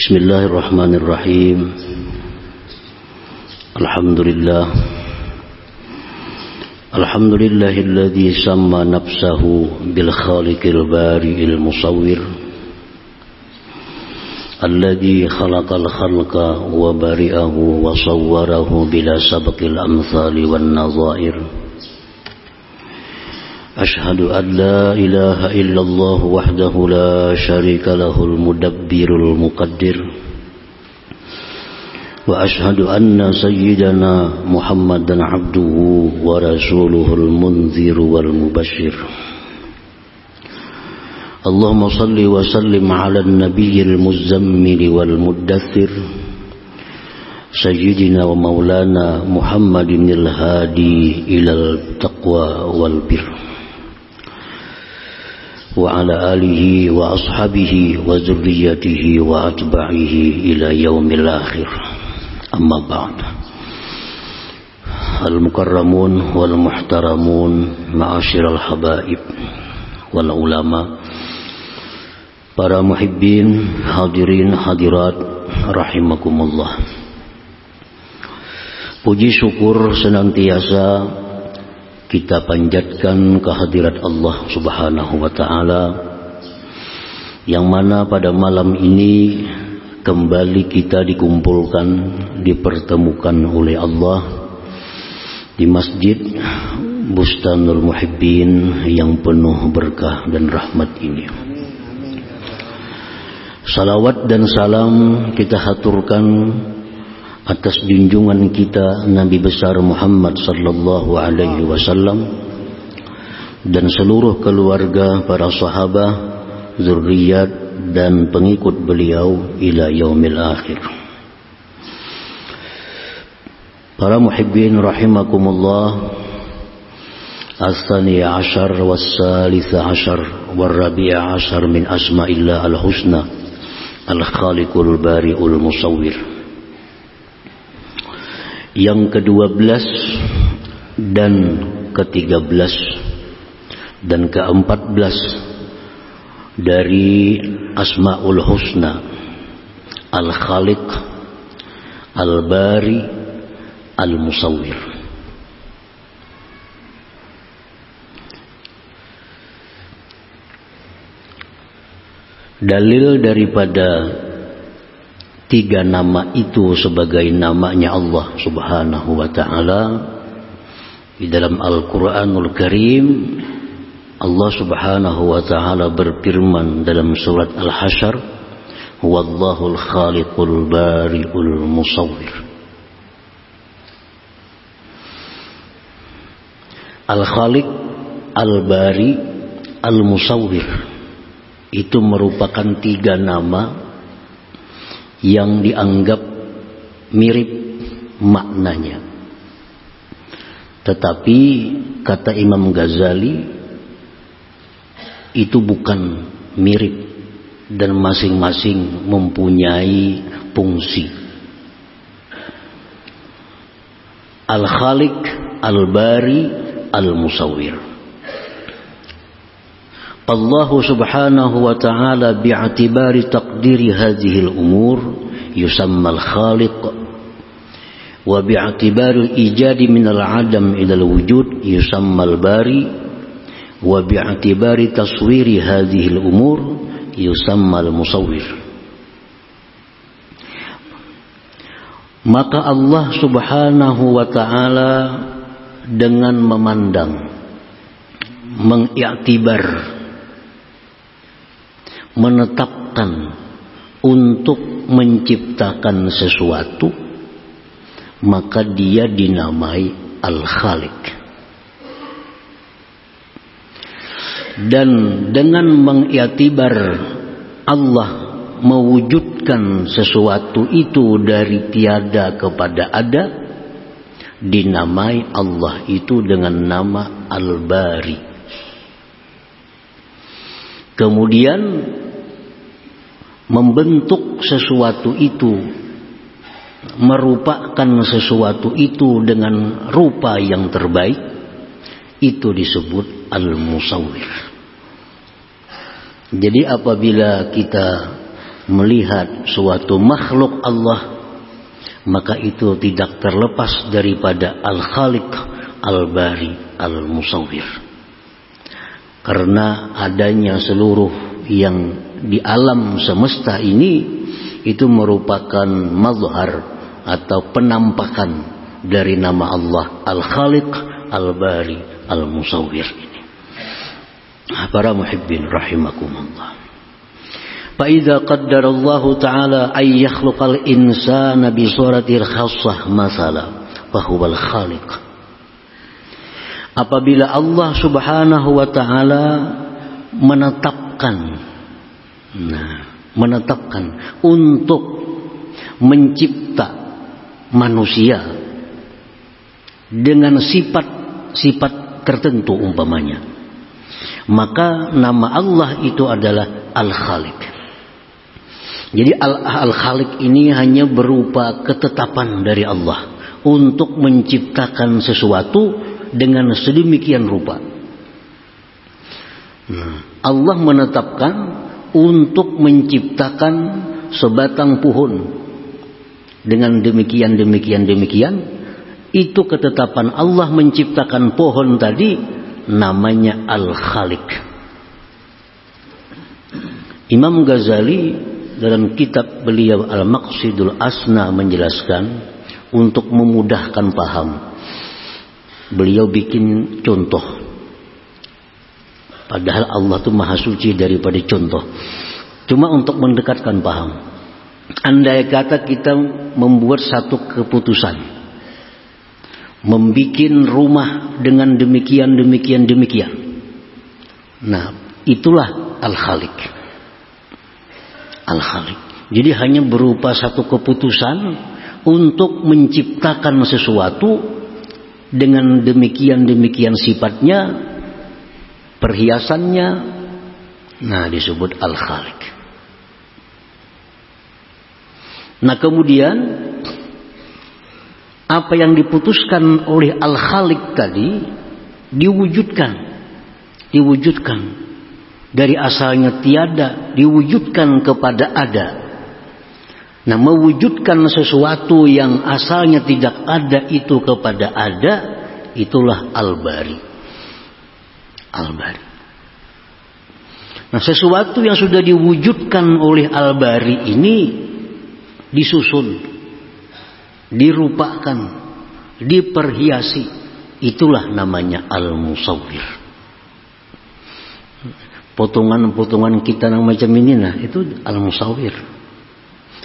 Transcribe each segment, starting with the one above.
Bismillahirrahmanirrahim. Alhamdulillahilladzi samma nafsahu bil khaliqil bari'il musawwir alladzi khalaqal khalqa wa bari'ahu wa sawwarahu bila sabqil amsali wan nadha'ir. Ashhadu an la ilaha illallah wahdahu la syarika lahul mudabbirul muqaddir. Wa ashhadu anna sayyidana Muhammadan abduhu wa rasuluhul munzir wal mubashshir. Allahumma salli wa sallim ala nabiyyil muzammil wal muddaththir sayyidina wa maulana Muhammadinil hadi ilal taqwa wal birr wa ala alihi wa ashabihi wa zurriyatihi wa atba'ihi ila yaumil akhir. Amma ba'd. Al-mukarramun wal muhtaramun ma'asyiral habaib wal ulama, para muhibbin, hadirin hadirat rahimakumullah. Puji syukur senantiasa kita panjatkan kehadirat Allah Subhanahu wa ta'ala, yang mana pada malam ini kembali kita dikumpulkan, dipertemukan oleh Allah di Masjid Bustanul Muhibbin yang penuh berkah dan rahmat ini. Salawat dan salam kita haturkan atas junjungan kita Nabi besar Muhammad sallallahu alaihi wasallam dan seluruh keluarga, para sahabat, zurriyat dan pengikut beliau ila yaumil akhir. Para muhibbin rahimakumullah, as-sani ashar was-salisa ashar war-rabi'a ashar min asma'illah al-husna al-khaliqul bari'ul musawwir. Yang ke-12 dan ke-13 dan ke-14 dari Asma'ul Husna Al-Khaliq Al-Bari Al-Musawwir. Dalil daripada tiga nama itu sebagai namanya Allah Subhanahu wa ta'ala di dalam Al-Quranul Karim. Allah Subhanahu wa ta'ala berfirman dalam surat Al-Hasyr, Huwallahul khaliqul bari'ul musawwir. Al-Khaliq, Al-Bari, Al-Musawwir itu merupakan tiga nama yang dianggap mirip maknanya. Tetapi kata Imam Ghazali, itu bukan mirip dan masing-masing mempunyai fungsi. Al-Khaliq, Al-Bari, Al-Musawwir. Allah subhanahu wa ta'ala bi'atibari taqdiri hadhil umur yusamma al-khaliq wa bi'atibari al-ijadi min al-adam ila al-wujud yusamma al-bari wa bi'atibari taswiri hadhil umur yusamma al-musawwir. Maka Allah subhanahu wa ta'ala dengan memandang, mengiktibar, menetapkan untuk menciptakan sesuatu, maka dia dinamai Al-Khaliq. Dan dengan mengiktibar Allah mewujudkan sesuatu itu dari tiada kepada ada, dinamai Allah itu dengan nama Al-Bari. Kemudian membentuk sesuatu itu, merupakan sesuatu itu dengan rupa yang terbaik, itu disebut Al-Musawwir. Jadi apabila kita melihat suatu makhluk Allah, maka itu tidak terlepas daripada Al-Khaliq, Al-Bari, Al-Musawwir. Karena adanya seluruh yang di alam semesta ini itu merupakan mazhar atau penampakan dari nama Allah Al-Khaliq, Al-Bari, Al-Musawwir ini. Para muhibbin rahimakumullah. فإذا قدر الله تعالى أن يخلق الإنسان بصورة الخاصة مثلا فهو الخالق. Apabila Allah Subhanahu wa taala menetapkan untuk mencipta manusia dengan sifat tertentu umpamanya, maka nama Allah itu adalah Al-Khaliq. Jadi Al-Khaliq ini hanya berupa ketetapan dari Allah untuk menciptakan sesuatu dengan sedemikian rupa. Allah menetapkan untuk menciptakan sebatang pohon dengan demikian. Itu ketetapan Allah menciptakan pohon tadi, namanya Al-Khaliq. Imam Ghazali dalam kitab beliau Al-Maqsidul Asna menjelaskan untuk memudahkan paham. Beliau bikin contoh. Padahal Allah itu maha suci daripada contoh. Cuma untuk mendekatkan paham. Andai kata kita membuat satu keputusan, membikin rumah dengan demikian. Nah, itulah Al-Khaliq. Al-Khaliq. Jadi hanya berupa satu keputusan untuk menciptakan sesuatu dengan demikian sifatnya, perhiasannya. Nah, disebut Al-Khaliq. Nah, kemudian apa yang diputuskan oleh Al-Khaliq tadi diwujudkan. Dari asalnya tiada diwujudkan kepada ada. Nah, mewujudkan sesuatu yang asalnya tidak ada itu kepada ada, itulah Al-Bari. Al-Bari. Nah, sesuatu yang sudah diwujudkan oleh Al-Bari ini disusun, dirupakan, diperhiasi, itulah namanya Al-Musawwir. Potongan-potongan kita yang macam ini, nah itu Al-Musawwir.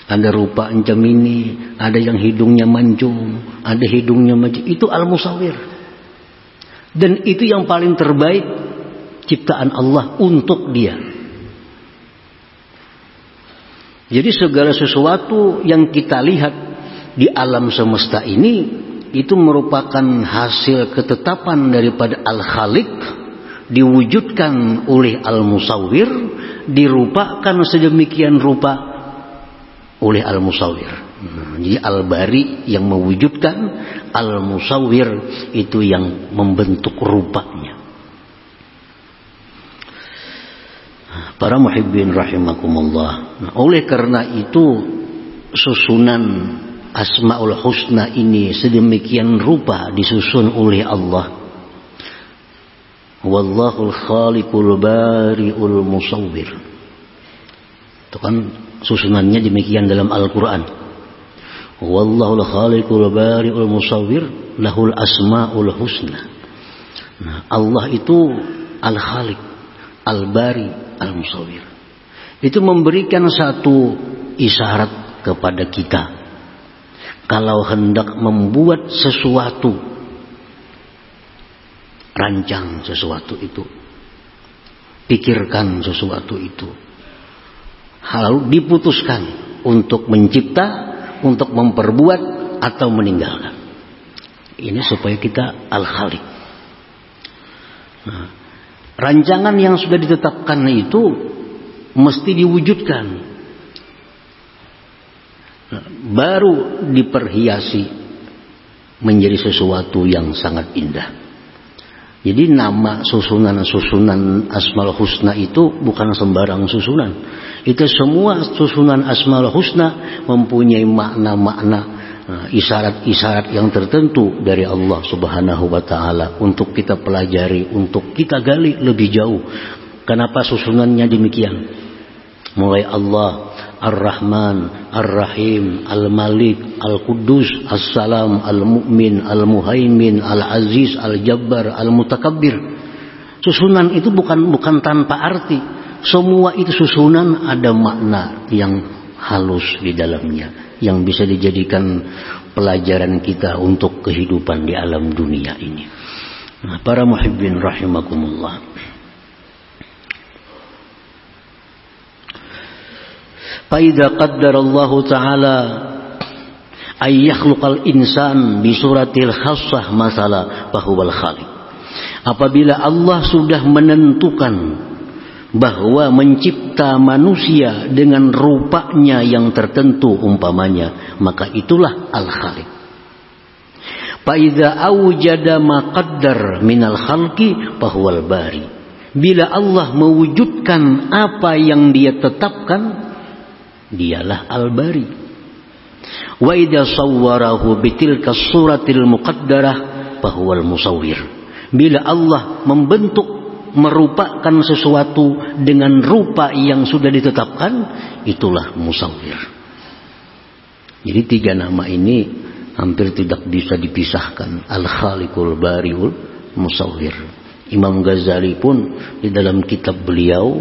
Ada rupa macam ini, ada yang hidungnya mancung, ada hidungnya macam itu Al-Musawwir. Dan itu yang paling terbaik ciptaan Allah untuk dia. Jadi segala sesuatu yang kita lihat di alam semesta ini itu merupakan hasil ketetapan daripada Al-Khaliq, diwujudkan oleh Al-Musawwir, dirupakan sedemikian rupa oleh Al-Musawwir. Jadi Al-Bari yang mewujudkan, Al-Musawwir itu yang membentuk rupanya. Para muhibbin rahimakumullah. Nah, oleh karena itu susunan Asmaul Husna ini sedemikian rupa disusun oleh Allah. Wallahul khaliqul bari'ul musawwir. Itu kan susunannya demikian dalam Al-Quran. Wallahul khaliqul bari'ul musawwir lahul asma'ul husna. Nah, Allah itu Al-Khaliq, Al-Bari, Al-Musawwir. Itu memberikan satu isyarat kepada kita. Kalau hendak membuat sesuatu, rancang sesuatu itu, pikirkan sesuatu itu, lalu diputuskan untuk mencipta, untuk memperbuat atau meninggalkan. Ini supaya kita Al-Khaliq. Nah, rancangan yang sudah ditetapkan itu mesti diwujudkan. Nah, baru diperhiasi menjadi sesuatu yang sangat indah. Jadi nama susunan Asmaul Husna itu bukan sembarang susunan. Itu semua susunan Asmaul Husna mempunyai makna-makna, isyarat-isyarat yang tertentu dari Allah Subhanahu wa taala untuk kita pelajari, untuk kita gali lebih jauh. Kenapa susunannya demikian? Mulai Allah Ar-Rahman, Ar-Rahim, Al-Malik, Al-Quddus, As-Salam, Al-Mu'min, Al-Muhaimin, Al-Aziz, Al-Jabbar, Al-Mutakabbir. Susunan itu bukan tanpa arti. Semua itu susunan ada makna yang halus di dalamnya, yang bisa dijadikan pelajaran kita untuk kehidupan di alam dunia ini. Nah, para muhibbin rahimakumullah. Faidza qaddarallahu ta'ala ay yakhluqal insan bi suratil khassah masala fahuwal khaliq. Apabila Allah sudah menentukan bahwa mencipta manusia dengan rupanya yang tertentu umpamanya, maka itulah al-khaliq. Faidza awjada ma qaddar minal khalqi fahuwal bari. Bila Allah mewujudkan apa yang Dia tetapkan, Dialah Al-Bari. Wa idza sawwarahu bitilka suratil muqaddarah fahuwal musawwir. Bila Allah membentuk, merupakan sesuatu dengan rupa yang sudah ditetapkan, itulah musawwir. Jadi 3 nama ini hampir tidak bisa dipisahkan. Al-Khaliqul Bariul Musawwir. Imam Ghazali pun di dalam kitab beliau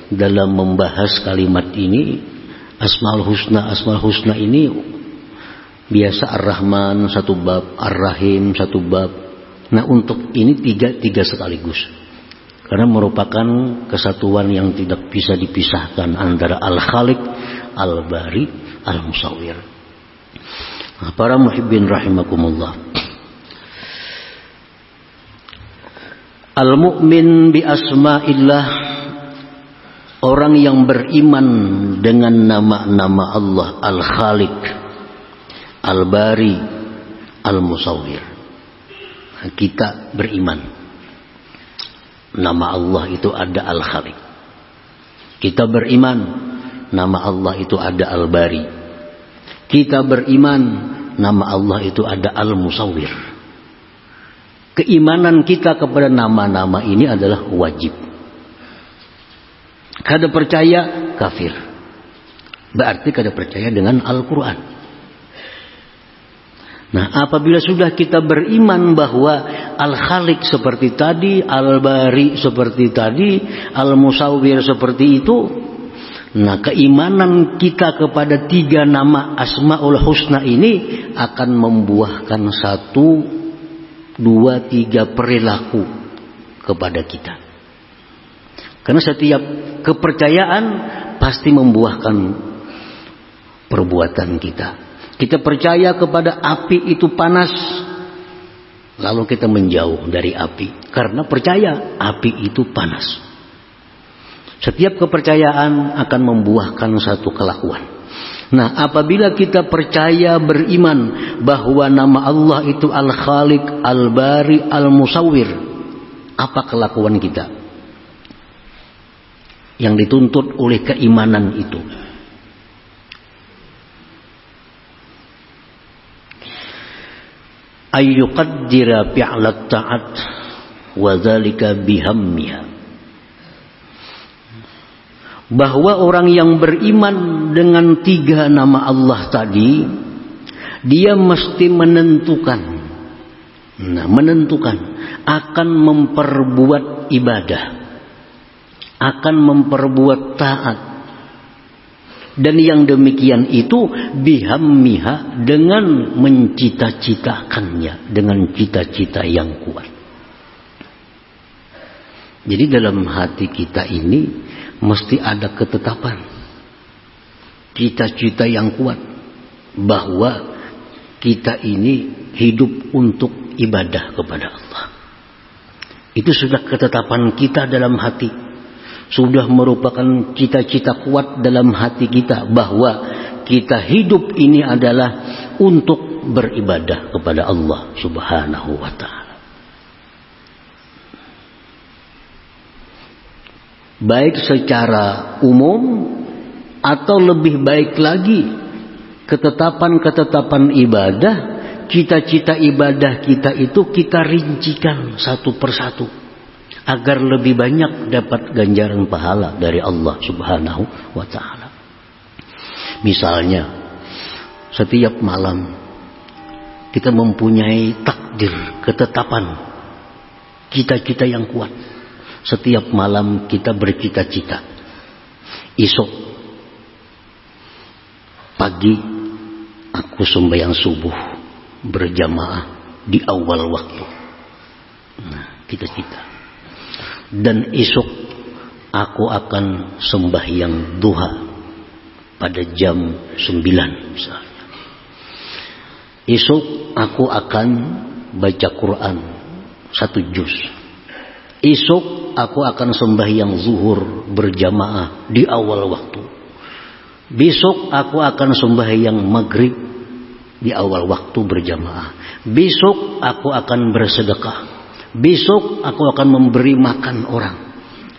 dalam membahas kalimat ini, Asmaul Husna ini biasa Ar-Rahman satu bab, Ar-Rahim satu bab. Nah, untuk ini tiga sekaligus. Karena merupakan kesatuan yang tidak bisa dipisahkan antara Al-Khaliq, Al-Bari, Al-Musawwir. Nah, para muhibbin rahimakumullah. Al-mu'min bi asma'illah, orang yang beriman dengan nama-nama Allah, Al-Khaliq, Al-Bari, Al-Musawwir. Kita beriman nama Allah itu ada Al-Khaliq. Kita beriman nama Allah itu ada Al-Bari. Kita beriman nama Allah itu ada Al-Musawwir. Keimanan kita kepada nama-nama ini adalah wajib. Kada percaya kafir. Berarti kada percaya dengan Al-Quran. Nah, apabila sudah kita beriman bahwa Al-Khaliq seperti tadi, Al-Bari seperti tadi, Al-Musawwir seperti itu, nah keimanan kita kepada 3 nama Asmaul Husna ini akan membuahkan 1, 2, 3 perilaku kepada kita. Karena setiap kepercayaan pasti membuahkan perbuatan kita. Kita percaya kepada api itu panas, lalu kita menjauh dari api. Karena percaya api itu panas. Setiap kepercayaan akan membuahkan satu kelakuan. Nah, apabila kita percaya beriman bahwa nama Allah itu Al-Khaliq, Al-Bari, Al-Musawwir, apa kelakuan kita yang dituntut oleh keimanan itu? Ayyuqaddira fi'lat ta'at wa dzalika bihammiha. Bahwa orang yang beriman dengan 3 nama Allah tadi, dia mesti menentukan akan memperbuat ibadah, akan memperbuat taat. Dan yang demikian itu bihammiha, dengan mencita-citakannya, dengan cita-cita yang kuat. Jadi dalam hati kita ini mesti ada ketetapan, cita-cita yang kuat bahwa kita ini hidup untuk ibadah kepada Allah. Itu sudah ketetapan kita dalam hati. Sudah merupakan cita-cita kuat dalam hati kita bahwa kita hidup ini adalah untuk beribadah kepada Allah Subhanahu wa ta'ala. baik secara umum atau lebih baik lagi ketetapan-ketetapan ibadah, cita-cita ibadah kita itu kita rincikan satu persatu agar lebih banyak dapat ganjaran pahala dari Allah Subhanahu wa taala. Misalnya, setiap malam kita mempunyai takdir, ketetapan, cita-cita yang kuat. Setiap malam kita bercita-cita, esok pagi aku sembahyang subuh berjamaah di awal waktu. Nah, cita-cita. Dan esok aku akan sembahyang duha pada jam 9 misalnya. Esok aku akan baca Quran 1 juz. Esok aku akan sembahyang zuhur berjamaah di awal waktu. Besok aku akan sembahyang maghrib di awal waktu berjamaah. Besok aku akan bersedekah. Besok aku akan memberi makan orang.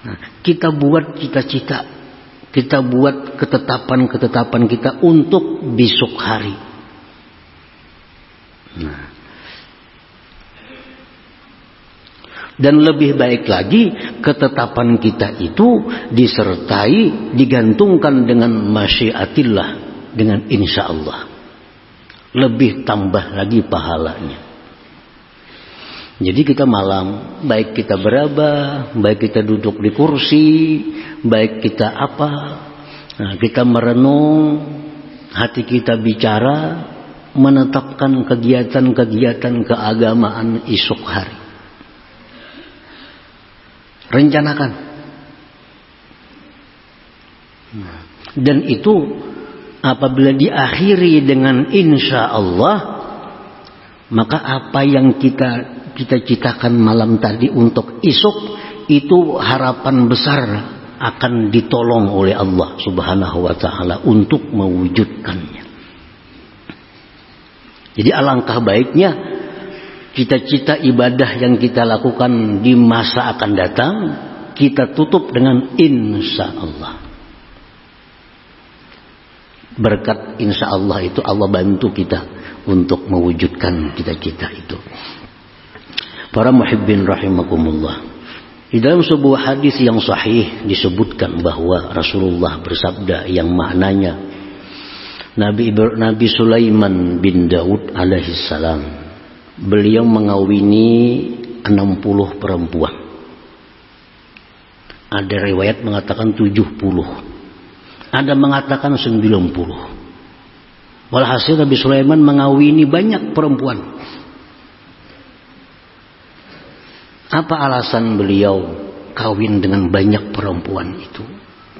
Nah, kita buat cita-cita, kita buat ketetapan-ketetapan kita untuk besok hari. Nah, dan lebih baik lagi ketetapan kita itu disertai, digantungkan dengan masyiatillah, dengan insya Allah. Lebih tambah lagi pahalanya. Jadi kita malam, baik kita beraba, baik kita duduk di kursi, baik kita apa, nah, kita merenung, hati kita bicara, menetapkan kegiatan-kegiatan keagamaan esok hari. Rencanakan. Dan itu apabila diakhiri dengan insya Allah, maka apa yang kita cita-citakan malam tadi untuk esok itu harapan besar akan ditolong oleh Allah Subhanahu wa taala untuk mewujudkannya. Jadi alangkah baiknya cita-cita ibadah yang kita lakukan di masa akan datang kita tutup dengan insya Allah. Berkat insya Allah itu Allah bantu kita untuk mewujudkan cita-cita itu. Para muhibbin rahimakumullah. Di dalam sebuah hadis yang sahih disebutkan bahwa Rasulullah bersabda yang maknanya Nabi Sulaiman bin Daud alaihissalam, beliau mengawini 60 perempuan. Ada riwayat mengatakan 70. Ada mengatakan 90. Walhasil Nabi Sulaiman mengawini banyak perempuan. Apa alasan beliau kawin dengan banyak perempuan itu?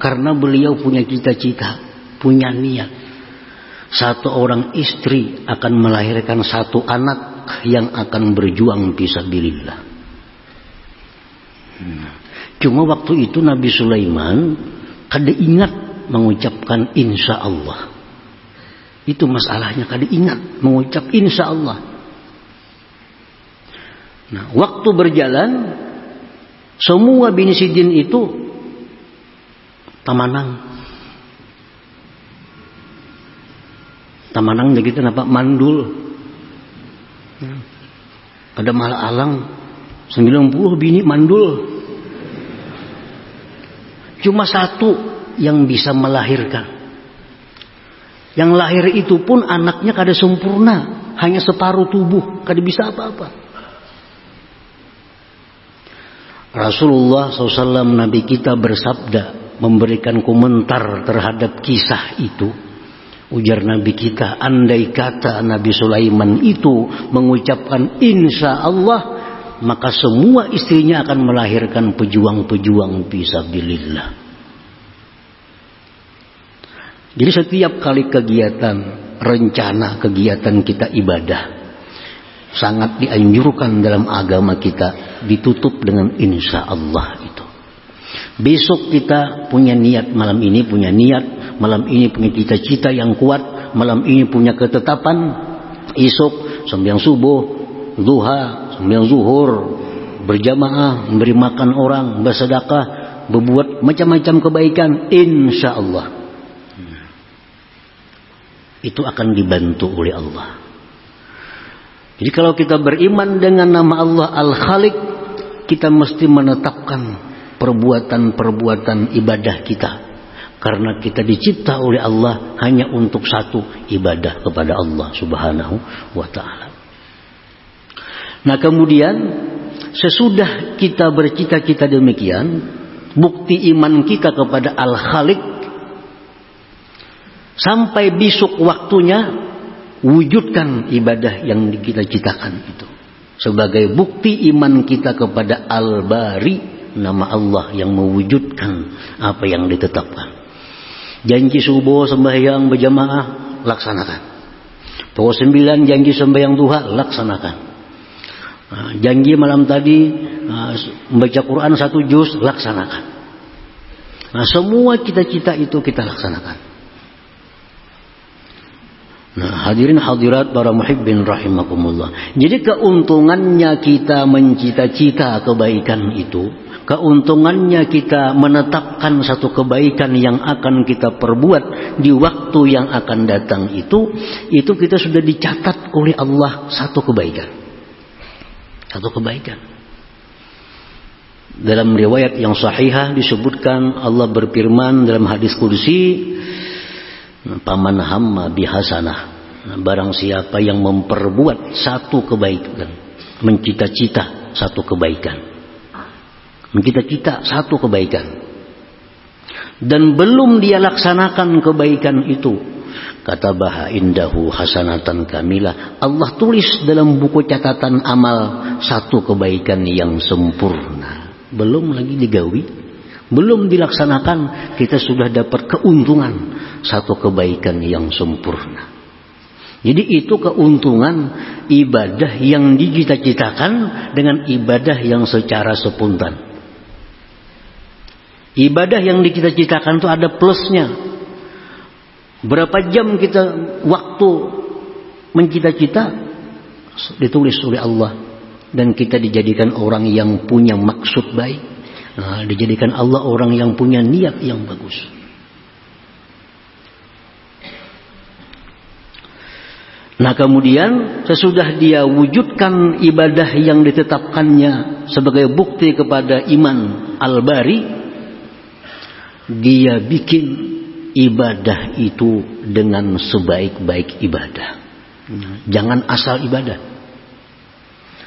Karena beliau punya cita-cita, punya niat. Satu orang istri akan melahirkan satu anak yang akan berjuang fisabilillah. Cuma waktu itu Nabi Sulaiman kada ingat mengucapkan insya Allah. Itu masalahnya, kada ingat mengucap insya Allah. Nah, waktu berjalan, semua Bini Sidin itu tamanang. Tamanang begitu apa? Mandul. Ada malah alang 90 bini mandul. Cuma satu yang bisa melahirkan. Yang lahir itu pun anaknya kada sempurna, hanya separuh tubuh, kada bisa apa-apa. Rasulullah SAW Nabi kita bersabda, memberikan komentar terhadap kisah itu. Ujar Nabi kita, andai kata Nabi Sulaiman itu mengucapkan insya Allah, maka semua istrinya akan melahirkan pejuang-pejuang fisabilillah. Jadi setiap kali kegiatan, rencana kegiatan kita ibadah, sangat dianjurkan dalam agama kita ditutup dengan insya Allah itu. Besok kita punya niat, malam ini punya niat, malam ini punya cita-cita yang kuat, malam ini punya ketetapan, esok sembahyang subuh, duha, sembahyang zuhur, berjamaah, memberi makan orang, bersedekah, berbuat macam-macam kebaikan, insya Allah itu akan dibantu oleh Allah. Jadi kalau kita beriman dengan nama Allah Al-Khaliq, kita mesti menetapkan perbuatan-perbuatan ibadah kita, karena kita dicipta oleh Allah hanya untuk satu, ibadah kepada Allah Subhanahu wa ta'ala. Nah kemudian sesudah kita bercita-cita demikian, bukti iman kita kepada Al-Khaliq, sampai besok waktunya wujudkan ibadah yang kita citakan itu sebagai bukti iman kita kepada Al-Bari, nama Allah yang mewujudkan apa yang ditetapkan. Janji subuh sembahyang berjamaah, laksanakan. Pukul 9 janji sembahyang duha, laksanakan. Janji malam tadi membaca Quran 1 juz, laksanakan. Nah semua cita-cita itu kita laksanakan. Nah hadirin hadirat para muhibbin rahimakumullah. Jadi keuntungannya kita mencita-cita kebaikan itu, keuntungannya kita menetapkan satu kebaikan yang akan kita perbuat di waktu yang akan datang itu kita sudah dicatat oleh Allah satu kebaikan. Satu kebaikan. Dalam riwayat yang sahihah disebutkan Allah berfirman dalam hadis kursi, paman hamma bihasanah, barang siapa yang memperbuat satu kebaikan, mencita-cita satu kebaikan, mencita-cita satu kebaikan, dan belum dia laksanakan kebaikan itu, kata baha indahu hasanatan kamilah, Allah tulis dalam buku catatan amal satu kebaikan yang sempurna. Belum lagi digawi, belum dilaksanakan, kita sudah dapat keuntungan satu kebaikan yang sempurna. Jadi itu keuntungan ibadah yang dicita-citakan dengan ibadah yang secara spontan. Ibadah yang dicita-citakan itu ada plusnya. Berapa jam kita waktu mencita-cita ditulis oleh Allah, dan kita dijadikan orang yang punya maksud baik. Nah, dijadikan Allah orang yang punya niat yang bagus. Nah kemudian sesudah dia wujudkan ibadah yang ditetapkannya sebagai bukti kepada iman Al-Bari, dia bikin ibadah itu dengan sebaik-baik ibadah. Jangan asal ibadah.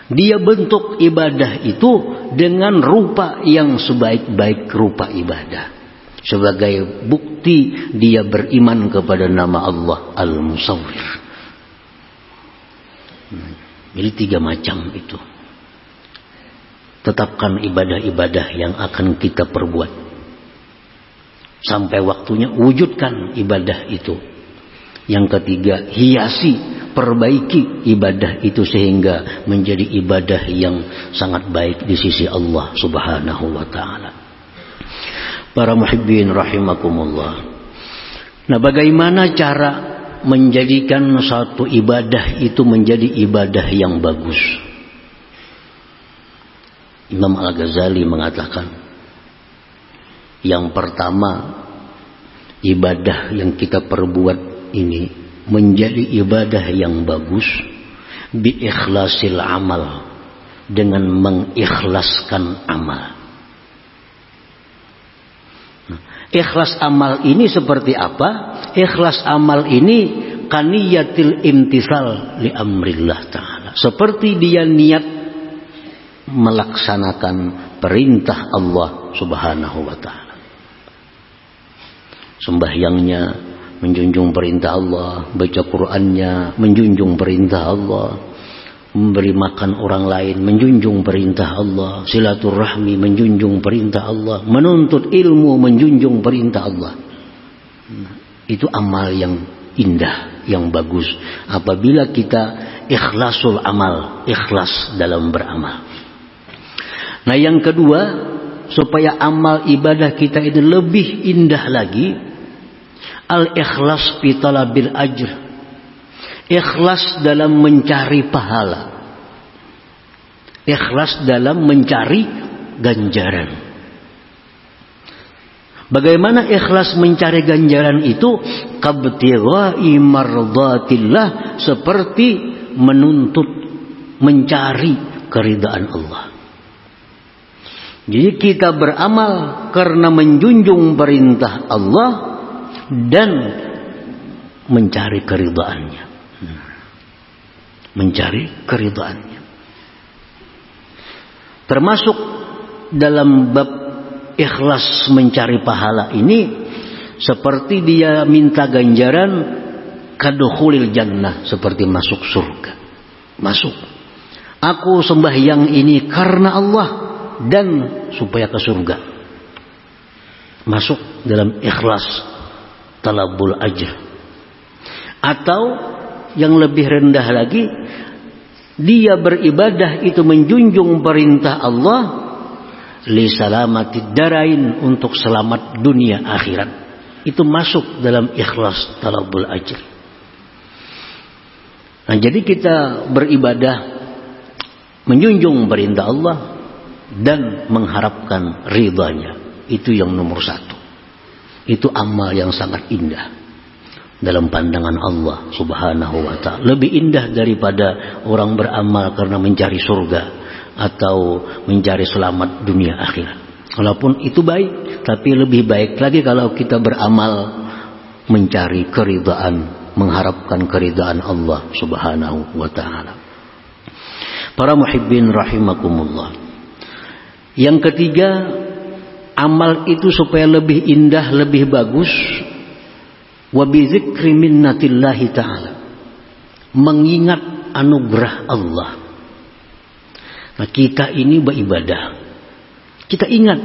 Dia bentuk ibadah itu dengan rupa yang sebaik-baik rupa ibadah, sebagai bukti dia beriman kepada nama Allah Al-Musawwir. Jadi 3 macam itu. Tetapkan ibadah-ibadah yang akan kita perbuat. Sampai waktunya wujudkan ibadah itu. Yang ketiga, hiasi, perbaiki ibadah itu sehingga menjadi ibadah yang sangat baik di sisi Allah Subhanahu wa ta'ala. Para muhibbin rahimakumullah. Nah bagaimana cara menjadikan satu ibadah itu menjadi ibadah yang bagus? Imam Al-Ghazali mengatakan, yang pertama, ibadah yang kita perbuat ini menjadi ibadah yang bagus bi ikhlasil amal, dengan mengikhlaskan amal. Ikhlas amal ini seperti apa? Ikhlas amal ini kaniyatil imtisal li amrillah ta'ala, seperti dia niat melaksanakan perintah Allah Subhanahu wa ta'ala. Sembahyangnya menjunjung perintah Allah, baca Qur'annya menjunjung perintah Allah, memberi makan orang lain menjunjung perintah Allah, silaturahmi menjunjung perintah Allah, menuntut ilmu menjunjung perintah Allah. Itu amal yang indah, yang bagus apabila kita ikhlasul amal, ikhlas dalam beramal. Nah yang kedua, supaya amal ibadah kita ini lebih indah lagi, al-ikhlas fi talabil ajr, ikhlas dalam mencari pahala, ikhlas dalam mencari ganjaran. Bagaimana ikhlas mencari ganjaran itu? Kabtigha'i mardatillah, seperti menuntut, mencari keridaan Allah. Jadi kita beramal karena menjunjung perintah Allah dan mencari keridaannya. Mencari keridaannya. Termasuk dalam bab ikhlas mencari pahala ini, seperti dia minta ganjaran kadukhulil jannah, seperti masuk surga. Masuk. Aku sembahyang ini karena Allah dan supaya ke surga. Masuk dalam ikhlas talabul ajr. Atau yang lebih rendah lagi, dia beribadah itu menjunjung perintah Allah li salamatid darain, untuk selamat dunia akhirat. Itu masuk dalam ikhlas talabul ajr. Nah, jadi kita beribadah menjunjung perintah Allah dan mengharapkan ridhanya. Itu yang nomor satu. Itu amal yang sangat indah dalam pandangan Allah subhanahu wa ta'ala. Lebih indah daripada orang beramal karena mencari surga atau mencari selamat dunia akhirat. Walaupun itu baik, tapi lebih baik lagi kalau kita beramal mencari keridaan, mengharapkan keridaan Allah subhanahu wa ta'ala. Para muhibbin rahimakumullah. Yang ketiga, amal itu supaya lebih indah, lebih bagus, wa bizikri minnatillahi ta'ala, mengingat anugerah Allah. Nah, kita ini beribadah, kita ingat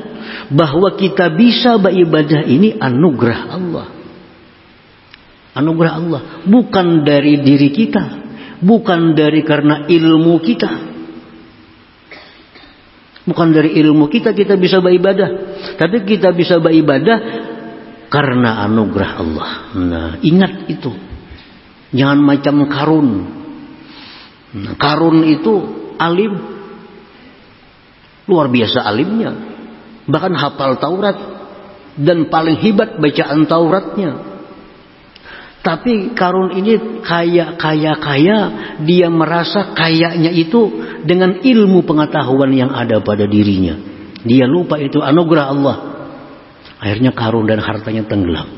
bahwa kita bisa beribadah ini anugerah Allah. Anugerah Allah, bukan dari diri kita, bukan dari karena ilmu kita. Bukan dari ilmu kita bisa beribadah, tapi kita bisa beribadah karena anugerah Allah. Nah, ingat itu. Jangan macam Qarun. Nah, Qarun itu alim, luar biasa alimnya, bahkan hafal Taurat dan paling hebat bacaan Tauratnya. Tapi Qarun ini kaya, dia merasa kayanya itu dengan ilmu pengetahuan yang ada pada dirinya. Dia lupa itu anugerah Allah. Akhirnya Qarun dan hartanya tenggelam.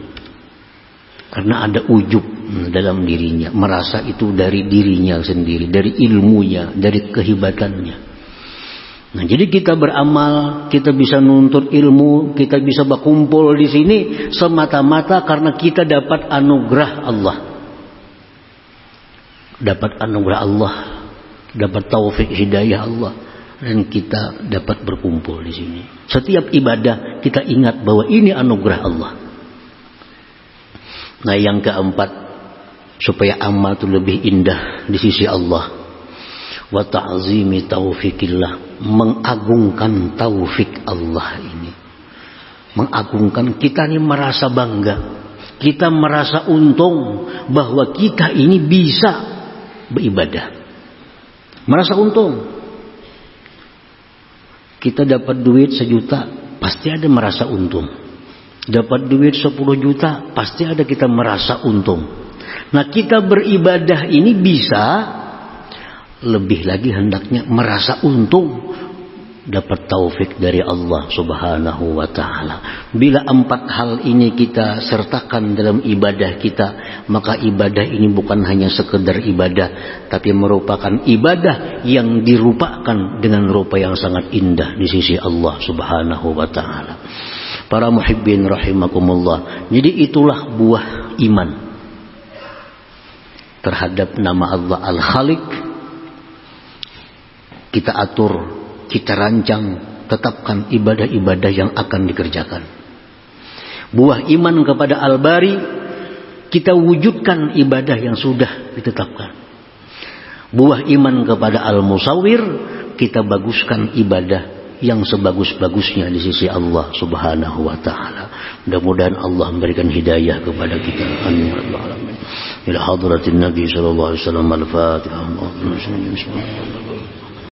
Karena ada ujub dalam dirinya, merasa itu dari dirinya sendiri, dari ilmunya, dari kehebatannya. Nah, jadi kita beramal, kita bisa nuntut ilmu, kita bisa berkumpul di sini semata-mata karena kita dapat anugerah Allah. Dapat anugerah Allah, dapat taufik hidayah Allah, dan kita dapat berkumpul di sini. Setiap ibadah kita ingat bahwa ini anugerah Allah. Nah, yang keempat, supaya amal itu lebih indah di sisi Allah, wa ta'zimi taufikillah, mengagungkan taufik Allah ini. Mengagungkan, kita ini merasa bangga, kita merasa untung bahwa kita ini bisa beribadah. Merasa untung. Kita dapat duit 1 juta, pasti ada merasa untung. Dapat duit 10 juta, pasti ada kita merasa untung. Nah, kita beribadah ini bisa lebih lagi hendaknya merasa untung, dapat taufik dari Allah subhanahu wa ta'ala. Bila 4 hal ini kita sertakan dalam ibadah kita, maka ibadah ini bukan hanya sekedar ibadah, tapi merupakan ibadah yang dirupakan dengan rupa yang sangat indah di sisi Allah subhanahu wa ta'ala. Para muhibbin rahimakumullah. Jadi itulah buah iman terhadap nama Allah Al-Khaliq. Kita atur, kita rancang, tetapkan ibadah-ibadah yang akan dikerjakan. Buah iman kepada Al-Bari, kita wujudkan ibadah yang sudah ditetapkan. Buah iman kepada Al-Musawwir, kita baguskan ibadah yang sebagus-bagusnya di sisi Allah subhanahu wa ta'ala. Mudah-mudahan Allah memberikan hidayah kepada kita. Amin ya rabbal alamin. Ila hadratin Nabi sallallahu alaihi wasallam. Al-Fatihah.